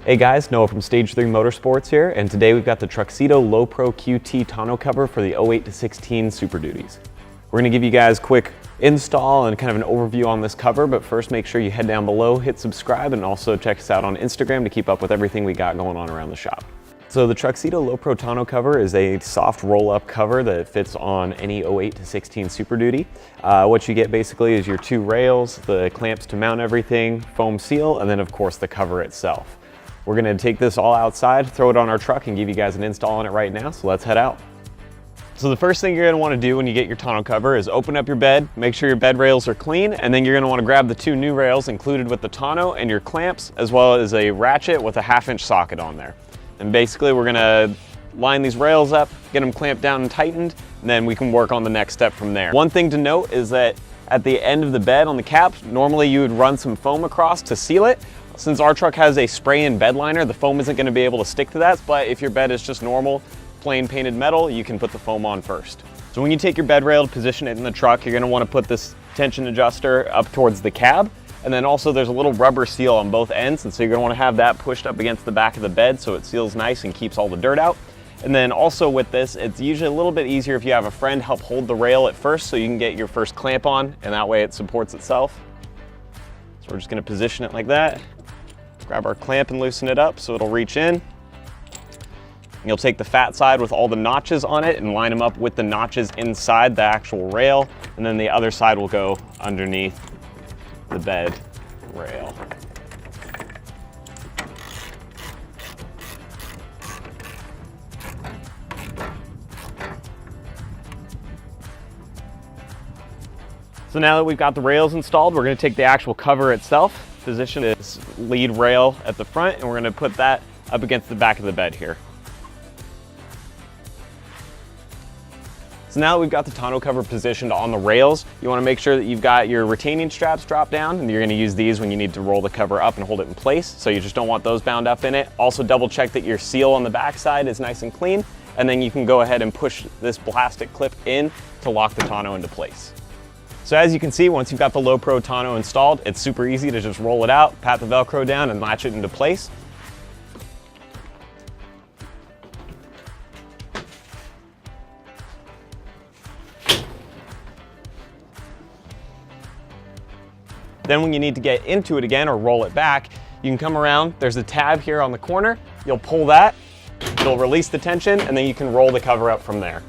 Hey guys, Noah from Stage 3 Motorsports here, and today we've got the Truxedo Low Pro QT tonneau cover for the 08 to 16 Super Duties. We're going to give you guys a quick install and kind of an overview on this cover, but first make sure you head down below, hit subscribe, and also check us out on Instagram to keep up with everything we got going on around the shop. So the Truxedo Low Pro tonneau cover is a soft roll-up cover that fits on any 08 to 16 Super Duty. What you get basically is your two rails, the clamps to mount everything, foam seal, and then of course the cover itself. We're gonna take this all outside, throw it on our truck, and give you guys an install on it right now, so let's head out. So the first thing you're gonna wanna do when you get your tonneau cover is open up your bed, make sure your bed rails are clean, and then you're gonna wanna grab the two new rails included with the tonneau and your clamps, as well as a ratchet with a 1/2" socket on there. And basically we're gonna line these rails up, get them clamped down and tightened, and then we can work on the next step from there. One thing to note is that at the end of the bed on the cap, normally you would run some foam across to seal it. Since our truck has a spray-in bed liner, the foam isn't going to be able to stick to that, but if your bed is just normal, plain painted metal, you can put the foam on first. So when you take your bed rail to position it in the truck, you're going to want to put this tension adjuster up towards the cab, and then also there's a little rubber seal on both ends, and so you're going to want to have that pushed up against the back of the bed so it seals nice and keeps all the dirt out. And then also with this, it's usually a little bit easier if you have a friend help hold the rail at first so you can get your first clamp on, and that way it supports itself. So we're just going to position it like that. Grab our clamp and loosen it up so it'll reach in. And you'll take the fat side with all the notches on it and line them up with the notches inside the actual rail, and then the other side will go underneath the bed rail. So now that we've got the rails installed, we're going to take the actual cover itself, position its lead rail at the front, and we're going to put that up against the back of the bed here. So now that we've got the tonneau cover positioned on the rails, you want to make sure that you've got your retaining straps dropped down, and you're going to use these when you need to roll the cover up and hold it in place, so you just don't want those bound up in it. Also double check that your seal on the back side is nice and clean, and then you can go ahead and push this plastic clip in to lock the tonneau into place. So as you can see, once you've got the Low Pro tonneau installed, it's super easy to just roll it out, pat the Velcro down, and latch it into place. Then when you need to get into it again or roll it back, you can come around, there's a tab here on the corner, you'll pull that, it'll release the tension, and then you can roll the cover up from there.